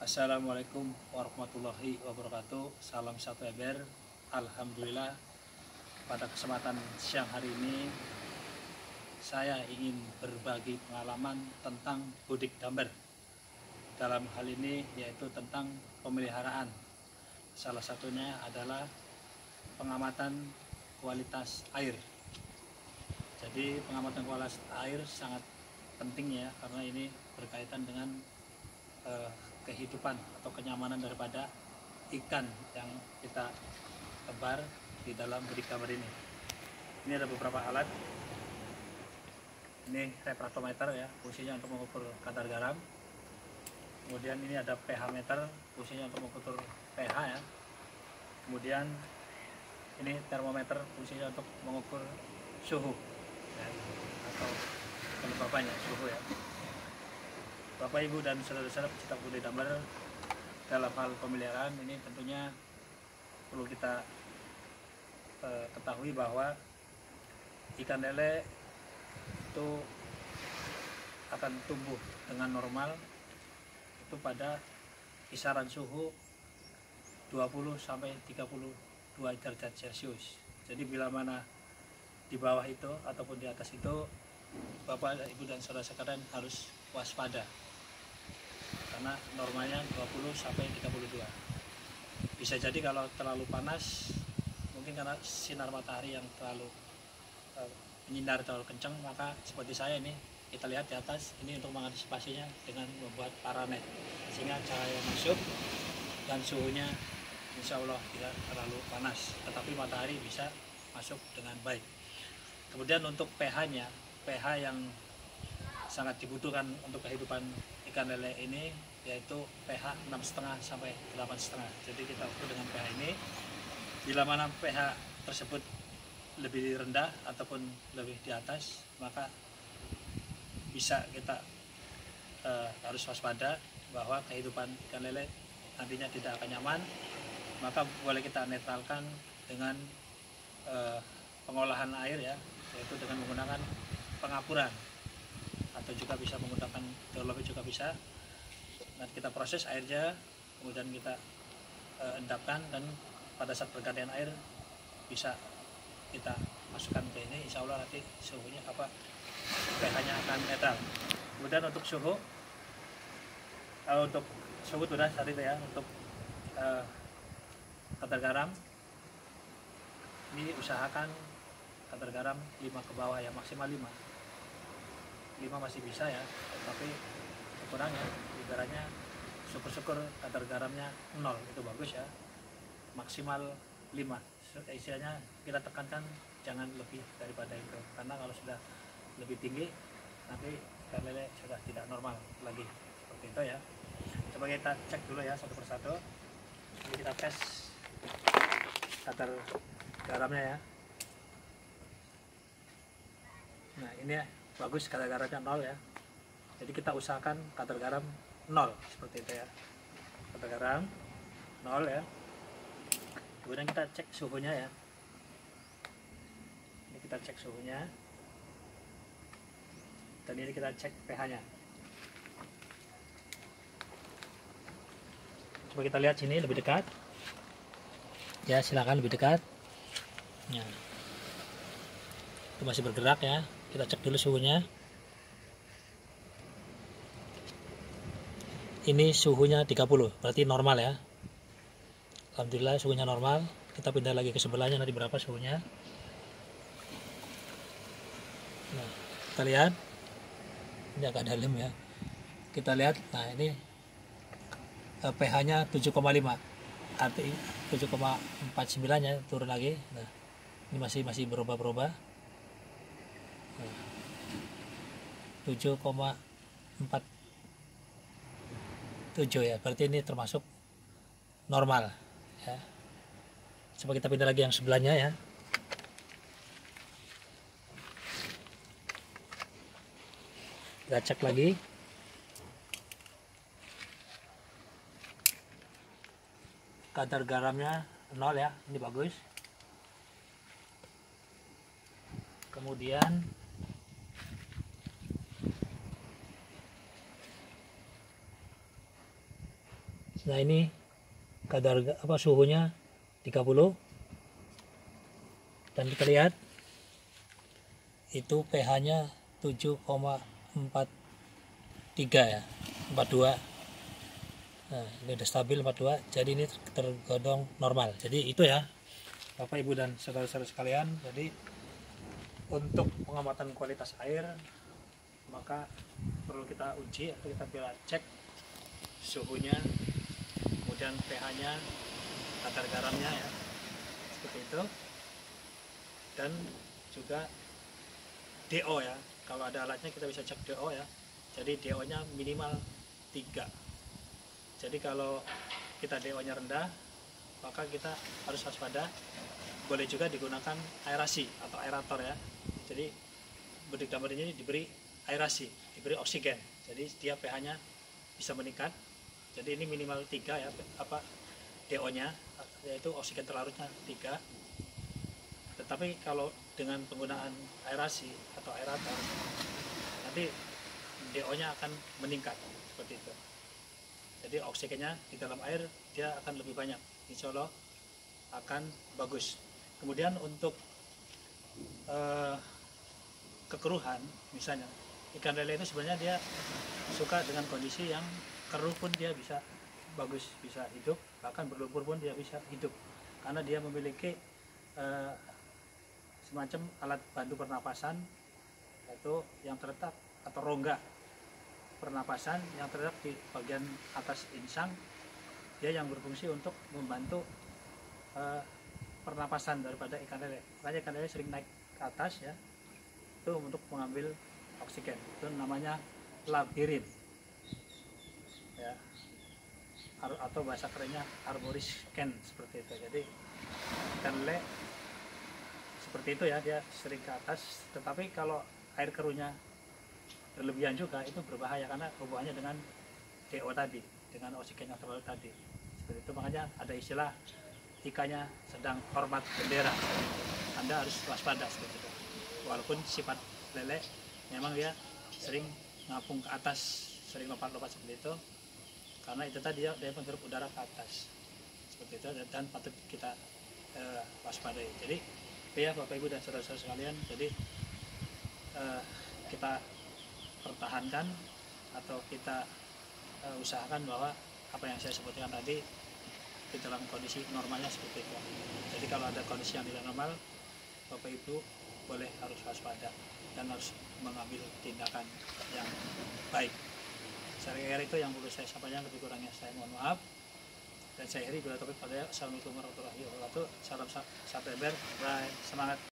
Assalamualaikum warahmatullahi wabarakatuh. Salam satu ember. Alhamdulillah, pada kesempatan siang hari ini saya ingin berbagi pengalaman tentang budik damber. Dalam hal ini yaitu tentang pemeliharaan. Salah satunya adalah pengamatan kualitas air. Jadi pengamatan kualitas air sangat penting ya, karena ini berkaitan dengan kehidupan atau kenyamanan daripada ikan yang kita tebar di dalam budik damber ini. Ini ada beberapa alat. Ini refraktometer ya, fungsinya untuk mengukur kadar garam. Kemudian ini ada pH meter, fungsinya untuk mengukur pH ya. Kemudian ini termometer, fungsinya untuk mengukur suhu ya, atau kelembabannya suhu ya. Bapak, Ibu, dan saudara-saudara pecinta budik damber, dalam hal pemeliharaan ini tentunya perlu kita ketahui bahwa ikan lele itu akan tumbuh dengan normal itu pada kisaran suhu 20 sampai 32 derajat Celcius. Jadi bila mana di bawah itu ataupun di atas itu, Bapak, Ibu, dan saudara sekalian harus waspada, karena normalnya 20 sampai 32. Bisa jadi kalau terlalu panas, mungkin karena sinar matahari yang terlalu menyinar terlalu kencang, maka seperti saya ini, kita lihat di atas ini untuk mengantisipasinya dengan membuat paranet, sehingga cahaya masuk dan suhunya insya Allah tidak terlalu panas, tetapi matahari bisa masuk dengan baik. Kemudian untuk pH-nya, pH yang sangat dibutuhkan untuk kehidupan ikan lele ini yaitu pH 6,5 sampai 8,5. Jadi kita ukur dengan pH ini. Bila mana pH tersebut lebih rendah ataupun lebih di atas, maka bisa kita harus waspada bahwa kehidupan ikan lele nantinya tidak akan nyaman. Maka boleh kita netralkan dengan pengolahan air ya, yaitu dengan menggunakan pengapuran, atau juga bisa menggunakan hidrologi juga bisa. Nanti kita proses airnya, kemudian kita endapkan, dan pada saat pergantian air bisa kita masukkan ke ini. Insya Allah nanti suhunya pH-nya akan netral. Kemudian untuk suhu sudah tadi ya. Untuk kadar garam ini usahakan kadar garam 5 ke bawah ya, maksimal 5 masih bisa ya, tapi kurangnya ibaratnya syukur-syukur kadar garamnya 0, itu bagus ya. Maksimal 5, istilahnya kita tekankan jangan lebih daripada itu, karena kalau sudah lebih tinggi nanti ikan lele sudah tidak normal lagi, seperti itu ya. Coba kita cek dulu ya satu persatu. Jadi kita tes kadar garamnya ya. Nah ini ya, bagus kadar garamnya 0 ya. Jadi kita usahakan kadar garam 0, seperti itu ya. Kadar garam 0 ya. Kemudian kita cek suhunya ya. Ini kita cek suhunya. Dan ini kita cek pH-nya. Coba kita lihat sini lebih dekat. Ya, silakan lebih dekat. Nah, itu masih bergerak ya. Kita cek dulu suhunya. Ini suhunya 30, berarti normal ya. Alhamdulillah suhunya normal. Kita pindah lagi ke sebelahnya, nanti berapa suhunya. Nah, kita lihat. Ini agak dalam ya. Kita lihat, nah ini pH-nya 7,5. Arti 7,49 ya, turun lagi. Nah, ini masih berubah-ubah. 7,47 ya, berarti ini termasuk normal ya. Coba kita pindah lagi yang sebelahnya ya. Kita cek lagi. Kadar garamnya 0 ya, ini bagus. Kemudian Nah ini kadar suhunya 30, dan kita lihat itu pH-nya 7,43 ya, 42. Nah, ini udah stabil 42, jadi ini tergolong normal. Jadi itu ya Bapak Ibu dan saudara-saudara sekalian. Jadi untuk pengamatan kualitas air, maka perlu kita uji atau kita cek suhunya, kemudian pH-nya, kadar garamnya ya, seperti itu, dan juga DO ya. Kalau ada alatnya kita bisa cek DO ya. Jadi DO nya minimal 3. Jadi kalau kita DO nya rendah, maka kita harus waspada. Boleh juga digunakan aerasi atau aerator ya. Jadi bedik damar ini diberi aerasi, diberi oksigen. Jadi dia pH-nya bisa meningkat. Jadi ini minimal 3 ya, DO nya, yaitu oksigen terlarutnya 3. Tetapi kalau dengan penggunaan aerasi atau aerator, nanti DO nya akan meningkat seperti itu. Jadi oksigennya di dalam air dia akan lebih banyak, insya Allah akan bagus. Kemudian untuk kekeruhan, misalnya ikan lele itu sebenarnya dia suka dengan kondisi yang keruh pun dia bisa bagus, bisa hidup, bahkan berlumpur pun dia bisa hidup, karena dia memiliki semacam alat bantu pernapasan, yaitu yang terletak atau rongga pernapasan yang terletak di bagian atas insang, dia yang berfungsi untuk membantu pernapasan daripada ikan lele. Makanya ikan lele sering naik ke atas ya, itu untuk mengambil oksigen. Itu namanya labirin ya, atau bahasa kerennya arboris can, seperti itu. Jadi ikan lele seperti itu ya, dia sering ke atas. Tetapi kalau air keruhnya berlebihan juga itu berbahaya, karena hubungannya dengan DO tadi, dengan oksigen yang terlalu tadi. Seperti itu, makanya ada istilah ikannya sedang hormat bendera. Anda harus waspada seperti itu. Walaupun sifat lele memang dia sering ngapung ke atas, sering lompat-lompat seperti itu, karena itu tadi dia menghirup udara ke atas seperti itu, dan patut kita waspadai. Jadi ya Bapak Ibu dan saudara-saudara sekalian, jadi kita pertahankan atau kita usahakan bahwa apa yang saya sebutkan tadi di dalam kondisi normalnya seperti itu. Jadi kalau ada kondisi yang tidak normal, Bapak Ibu boleh harus waspada dan harus mengambil tindakan yang baik. Saya kira itu yang perlu saya sampaikan, lebih kurangnya saya mohon maaf. Dan saya akhiri bila topik pada. Assalamualaikum warahmatullahi wabarakatuh. Salam September, bye, semangat.